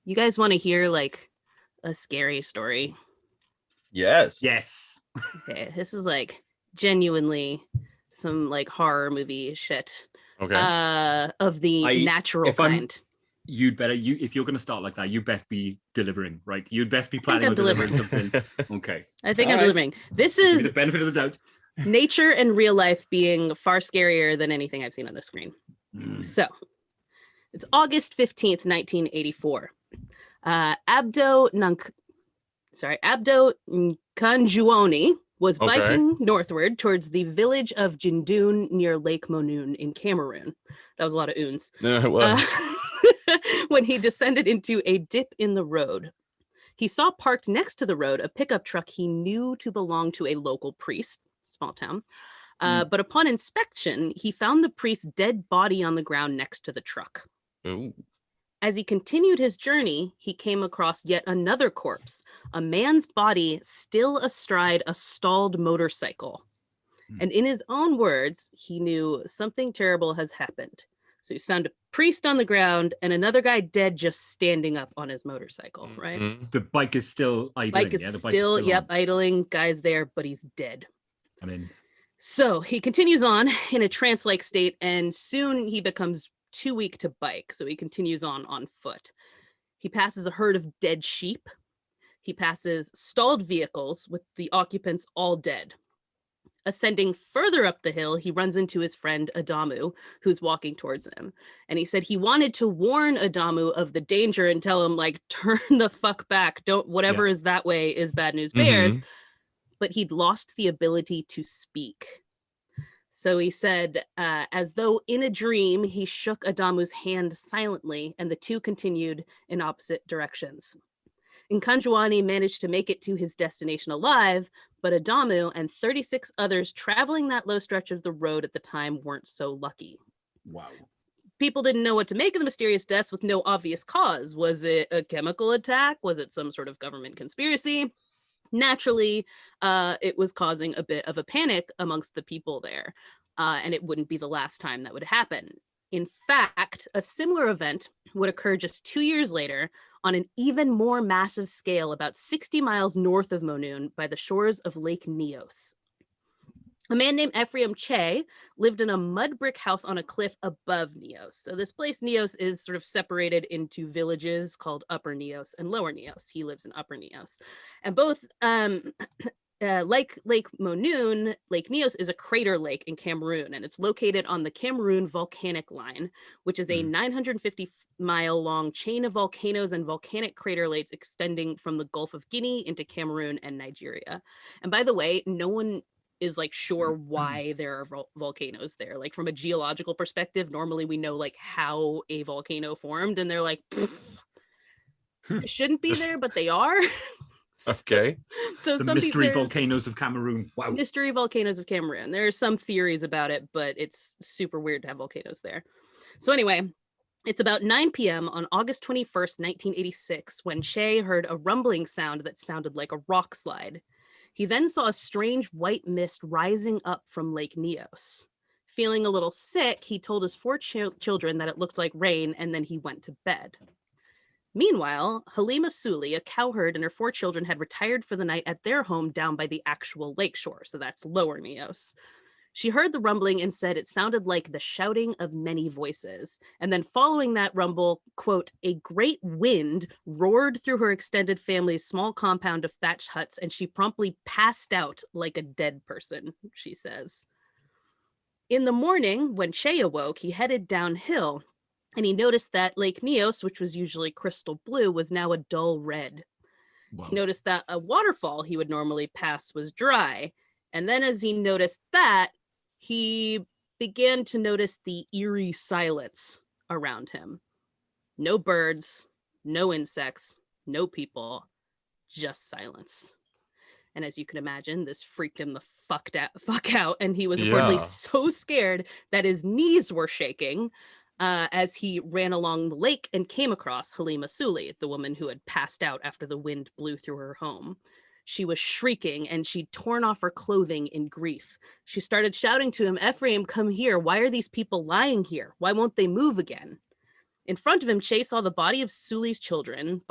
You guys want to hear like a scary story? Yes. Yes. Okay, this is like genuinely some like horror movie shit. Okay. Of the natural kind. If you're going to start like that, you best be delivering, right? You'd best be planning I'm on delivering delivering. something. Okay. I think All I'm right. delivering. This Give me is the benefit of the doubt. nature and real life being far scarier than anything I've seen on a screen. So it's August 15th, 1984. Abdo Nkanjuoni was Okay. biking northward towards the village of Jindoon near Lake Monoon in Cameroon. That was a lot of oons. No, it was. When he descended into a dip in the road. He saw parked next to the road a pickup truck he knew to belong to a local priest, small town. But upon inspection, he found the priest's dead body on the ground next to the truck. Ooh. As he continued his journey, he came across yet another corpse, a man's body still astride a stalled motorcycle. And in his own words, he knew something terrible has happened. So he's found a priest on the ground and another guy dead just standing up on his motorcycle, right? Mm-hmm. The bike is still idling. Bike is still on. idling. Guy's there, but he's dead. I'm in. So he continues on in a trance-like state, and soon he becomes too weak to bike. So he continues on foot. He passes a herd of dead sheep. He passes stalled vehicles with the occupants all dead. Ascending further up the hill, he runs into his friend Adamu, who's walking towards him. And he said he wanted to warn Adamu of the danger and tell him, like, turn the fuck back. Whatever is that way is bad news bears. But he'd lost the ability to speak. So he said, as though in a dream, he shook Adamu's hand silently, and the two continued in opposite directions. Nkanjuani managed to make it to his destination alive, but Adamu and 36 others traveling that low stretch of the road at the time weren't so lucky. Wow. People didn't know what to make of the mysterious deaths with no obvious cause. Was it a chemical attack? Was it some sort of government conspiracy? Naturally, it was causing a bit of a panic amongst the people there, and it wouldn't be the last time that would happen. In fact, a similar event would occur just 2 years later on an even more massive scale about 60 miles north of Monoon by the shores of Lake Nyos. A man named Ephraim Che lived in a mud brick house on a cliff above Nyos. So this place, Nyos, is sort of separated into villages called Upper Nyos and Lower Nyos. He lives in Upper Nyos. And both like Lake Monoon, Lake Nyos is a crater lake in Cameroon, and it's located on the Cameroon volcanic line, which is a 950-mile-long chain of volcanoes and volcanic crater lakes extending from the Gulf of Guinea into Cameroon and Nigeria. And by the way, no one is like sure why there are volcanoes there. Like from a geological perspective, normally we know like how a volcano formed, and they're like, it shouldn't be there, but they are. Okay. So the mystery volcanoes of Cameroon. Wow. Mystery volcanoes of Cameroon. There are some theories about it, but it's super weird to have volcanoes there. So anyway, it's about 9 p.m. on August 21st, 1986, when Che heard a rumbling sound that sounded like a rock slide. He then saw a strange white mist rising up from Lake Nyos. Feeling a little sick, he told his 4 children that it looked like rain, and then he went to bed. Meanwhile, Halima Suli, a cowherd, and her 4 children had retired for the night at their home down by the actual lakeshore, so that's Lower Nyos. She heard the rumbling and said it sounded like the shouting of many voices. And then following that rumble, quote, a great wind roared through her extended family's small compound of thatched huts, and she promptly passed out like a dead person, she says. In the morning, when Che awoke, he headed downhill, and he noticed that Lake Nyos, which was usually crystal blue, was now a dull red. Wow. He noticed that a waterfall he would normally pass was dry. And then as he noticed that, he began to notice the eerie silence around him. No birds, no insects, no people, just silence. And as you can imagine, this freaked him the fuck out. And he was reportedly so scared that his knees were shaking as he ran along the lake and came across Halima Suli, the woman who had passed out after the wind blew through her home. She was shrieking, and she'd torn off her clothing in grief. She started shouting to him, Ephraim, come here. Why are these people lying here? Why won't they move again? In front of him, Che saw the bodies of Sully's children,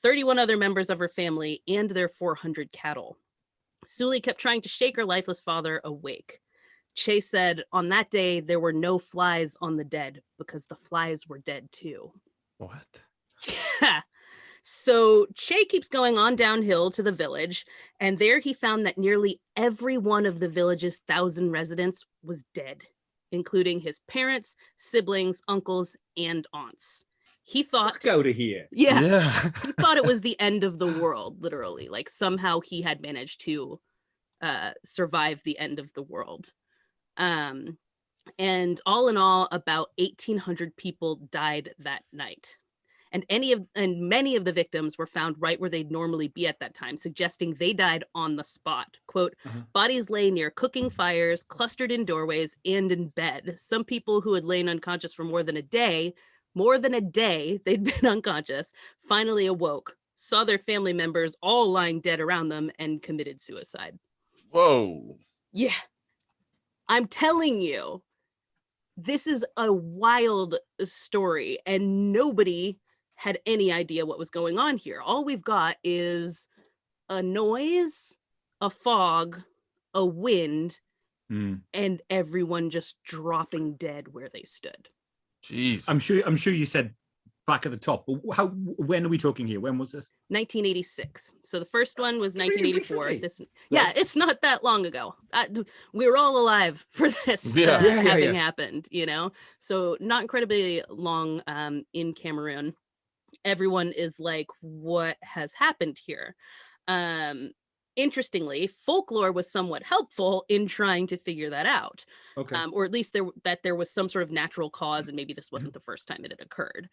31 other members of her family, and their 400 cattle. Sully kept trying to shake her lifeless father awake. Che said, on that day, there were no flies on the dead because the flies were dead too. What? Yeah. So Che keeps going on downhill to the village, and there he found that nearly every one of the village's 1,000 residents was dead, including his parents, siblings, uncles, and aunts. He thought, Fuck out of here. yeah, he thought it was the end of the world, literally. Like somehow he had managed to survive the end of the world. And all in all, about 1,800 people died that night. And many of the victims were found right where they'd normally be at that time, suggesting they died on the spot. Quote, bodies lay near cooking fires, clustered in doorways, and in bed. Some people who had lain unconscious for more than a day, they'd been unconscious, finally awoke, saw their family members all lying dead around them, and committed suicide. Whoa. Yeah. I'm telling you, this is a wild story, and nobody had any idea what was going on here. All we've got is a noise, a fog, a wind, and everyone just dropping dead where they stood. Jeez. I'm sure you said back at the top. When are we talking here? When was this? 1986. So the first one was 1984. Really It's not that long ago. We were all alive for this having happened, you know? So not incredibly long in Cameroon. Everyone is like, what has happened here? Interestingly, folklore was somewhat helpful in trying to figure that out. Okay. Or at least there was some sort of natural cause, and maybe this wasn't the first time it had occurred.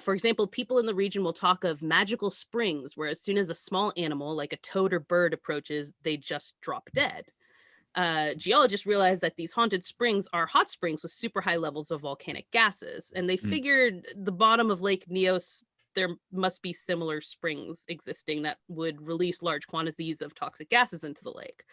For example, people in the region will talk of magical springs, where as soon as a small animal like a toad or bird approaches, they just drop dead. Geologists realized that these haunted springs are hot springs with super high levels of volcanic gases, and they figured the bottom of Lake Nyos, there must be similar springs existing that would release large quantities of toxic gases into the lake.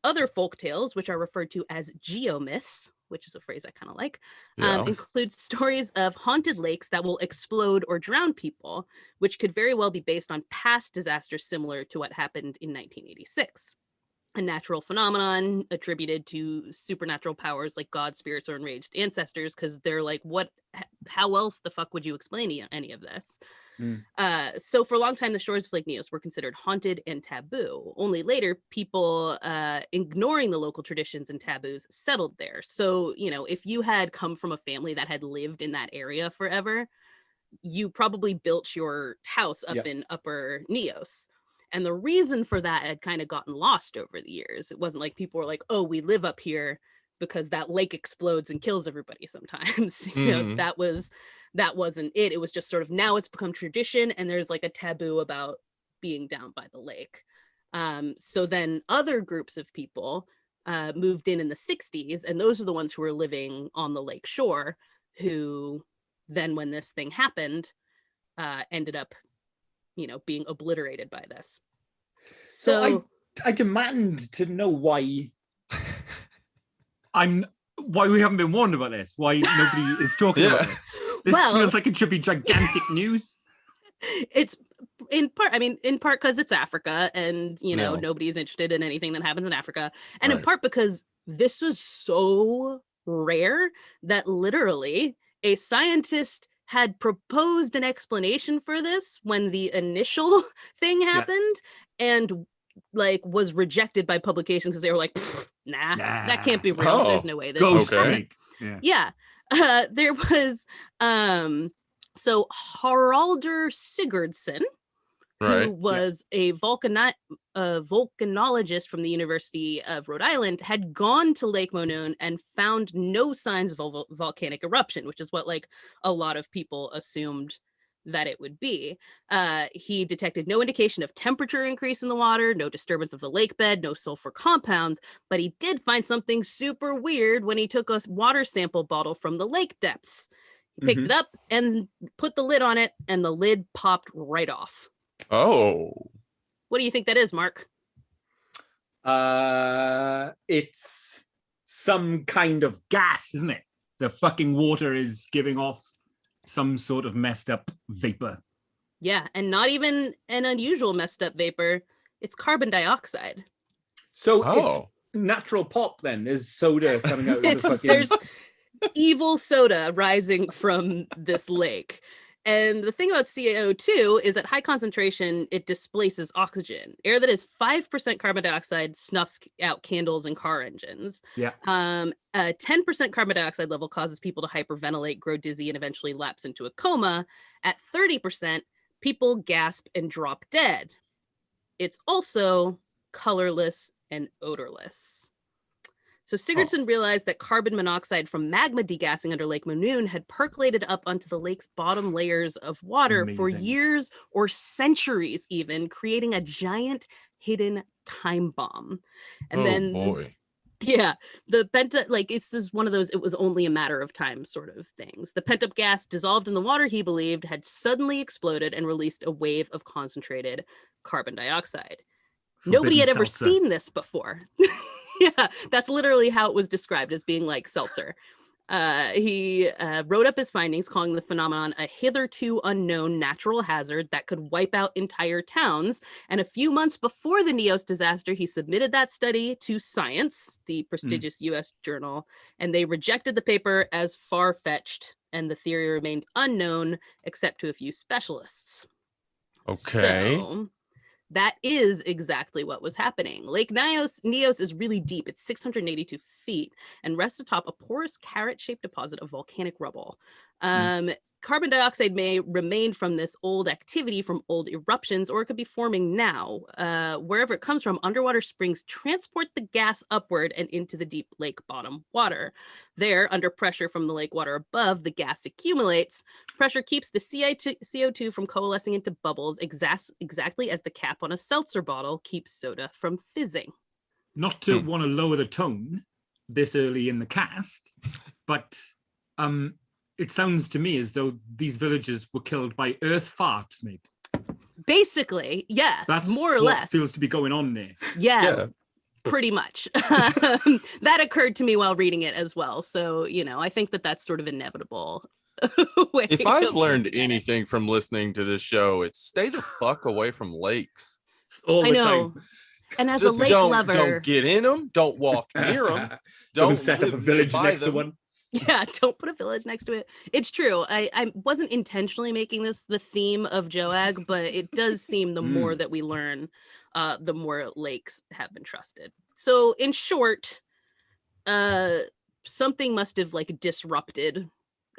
Other folk tales, which are referred to as geomyths, which is a phrase I kind of like, include stories of haunted lakes that will explode or drown people, which could very well be based on past disasters similar to what happened in 1986. A natural phenomenon attributed to supernatural powers like God, spirits, or enraged ancestors, because they're like, how else the fuck would you explain any of this? So for a long time, the shores of Lake Nyos were considered haunted and taboo. Only later, people ignoring the local traditions and taboos settled there. So, you know, if you had come from a family that had lived in that area forever, you probably built your house up in Upper Nyos. And the reason for that had kind of gotten lost over the years. It wasn't like people were like, oh, we live up here because that lake explodes and kills everybody sometimes. You know, that wasn't it. It was just sort of, now it's become tradition, and there's like a taboo about being down by the lake. So then other groups of people moved in the 60s, and those are the ones who were living on the lake shore, who then, when this thing happened, ended up, you know, being obliterated by this. So I demand to know why why we haven't been warned about this, why nobody is talking about this. This feels like it should be gigantic news. It's in part because it's Africa, and you know, nobody's interested in anything that happens in Africa, and in part because this was so rare that literally a scientist had proposed an explanation for this when the initial thing happened, and like was rejected by publications because they were like, nah, that can't be real. There's no way this go is straight. There was so Haraldur Sigurdsson, who was a volcanologist from the University of Rhode Island, had gone to Lake Monon and found no signs of a volcanic eruption, which is what like a lot of people assumed that it would be. He detected no indication of temperature increase in the water, no disturbance of the lake bed, no sulfur compounds, but he did find something super weird when he took a water sample bottle from the lake depths. He picked it up and put the lid on it, and the lid popped right off. Oh. What do you think that is, Mark? It's some kind of gas, isn't it? the fucking water is giving off some sort of messed up vapor. Yeah, and not even an unusual messed up vapor. It's carbon dioxide. So it's natural pop then. Is soda coming out of the fucking... There's evil soda rising from this lake. And the thing about CO2 is at high concentration, it displaces oxygen. Air that is 5% carbon dioxide snuffs out candles and car engines. Yeah. A 10% carbon dioxide level causes people to hyperventilate, grow dizzy, and eventually lapse into a coma. At 30%, people gasp and drop dead. It's also colorless and odorless. So Sigurdsson realized that carbon monoxide from magma degassing under Lake Nyos had percolated up onto the lake's bottom layers of water for years or centuries even, creating a giant hidden time bomb. And boy. Yeah, the it's just one of those, it was only a matter of time sort of things. The pent-up gas dissolved in the water, he believed, had suddenly exploded and released a wave of concentrated carbon dioxide. Nobody had ever seen this before. Yeah, that's literally how it was described, as being like seltzer. He wrote up his findings, calling the phenomenon a hitherto unknown natural hazard that could wipe out entire towns. And a few months before the Nyos disaster, he submitted that study to Science, the prestigious US journal, and they rejected the paper as far-fetched, and the theory remained unknown except to a few specialists. Okay. So, that is exactly what was happening. Lake Nyos is really deep. It's 682 feet and rests atop a porous carrot-shaped deposit of volcanic rubble. Carbon dioxide may remain from this old activity from old eruptions, or it could be forming now. Wherever it comes from, underwater springs transport the gas upward and into the deep lake bottom water. There, under pressure from the lake water above, the gas accumulates. Pressure keeps the CO2 from coalescing into bubbles, exactly as the cap on a seltzer bottle keeps soda from fizzing. Not to want to lower the tone this early in the cast, but it sounds to me as though these villagers were killed by earth farts, mate. Basically, yeah. That's more or what less feels to be going on there. Yeah. Pretty much. That occurred to me while reading it as well. So, I think that that's sort of inevitable. If I've learned anything from listening to this show, it's stay the fuck away from lakes. All the time. And as just a lake lover, don't get in them. Don't walk near them. Don't set up a village next to one. Yeah, don't put a village next to it. It's true. I wasn't intentionally making this the theme of Joag, but it does seem the more that we learn, the more lakes have been trusted. So in short, something must have disrupted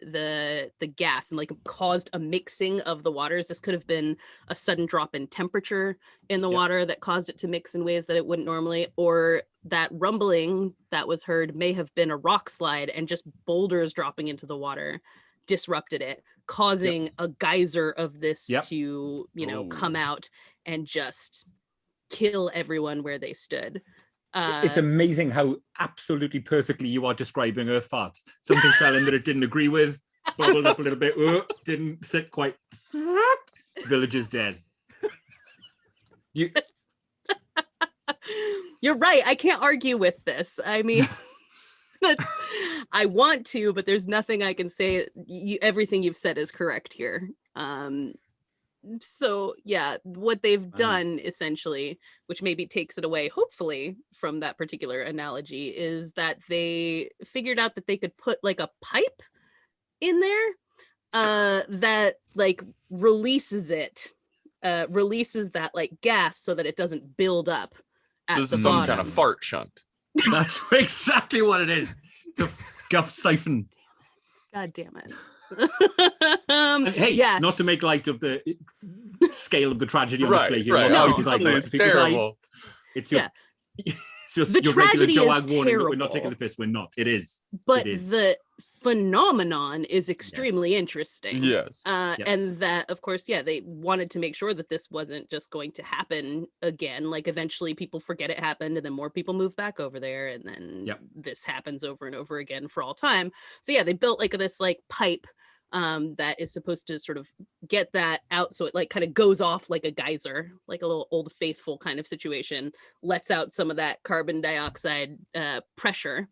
the gas and caused a mixing of the waters. This could have been a sudden drop in temperature in the water that caused it to mix in ways that it wouldn't normally, or that rumbling that was heard may have been a rock slide and just boulders dropping into the water disrupted it, causing a geyser of this to come out and just kill everyone where they stood. It's amazing how absolutely perfectly you are describing earth farts. Something fell in that it didn't agree with, bubbled up a little bit, didn't sit quite. Villagers dead. You're right. I can't argue with this. I mean, I want to, but there's nothing I can say. Everything you've said is correct here. So yeah, what they've done essentially, which maybe takes it away, hopefully, from that particular analogy, is that they figured out that they could put a pipe in there that releases that gas so that it doesn't build up at the bottom. Some kind of fart shunt. That's exactly what it is. It's a guff siphon. God damn it. Hey, yes. Not to make light of the scale of the tragedy on display here. Right. No, it's terrible. It's just the your regular Joag warning, terrible. but we're not taking the piss. We're not. It is. But the phenomenon is extremely interesting. Yes. And that, of course, they wanted to make sure that this wasn't just going to happen again. Eventually people forget it happened and then more people move back over there and then this happens over and over again for all time. So they built this pipe that is supposed to sort of get that out, so it kind of goes off like a geyser, like a little Old Faithful kind of situation, lets out some of that carbon dioxide pressure,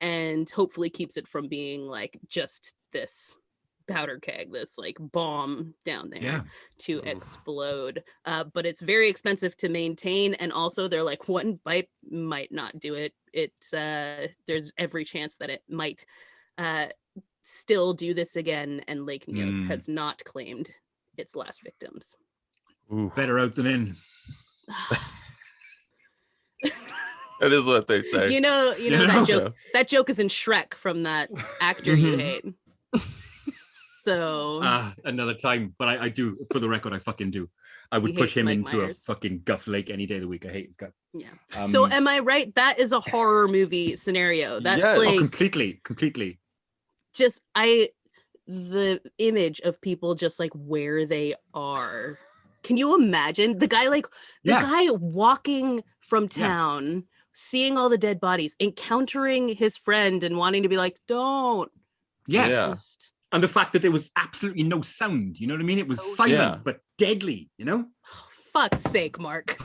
and hopefully keeps it from being like just this powder keg, this like bomb down there to explode. But it's very expensive to maintain, and also they're like, one bite might not do it. There's every chance that it might still do this again, and Lake Nyos has not claimed its last victims. Ooh. Better out than in. That is what they say. You know that joke. That joke is in Shrek from that actor you hate. So another time, but I do, for the record, I fucking do. I would push him into a fucking guff lake any day of the week. I hate his guts. Yeah. So am I right? That is a horror movie scenario. That's like completely. Just the image of people just like where they are. Can you imagine the guy guy walking from town, seeing all the dead bodies, encountering his friend and wanting to be like, don't. Yeah. And the fact that there was absolutely no sound, you know what I mean? It was silent but deadly, you know? Oh, fuck's sake, Mark.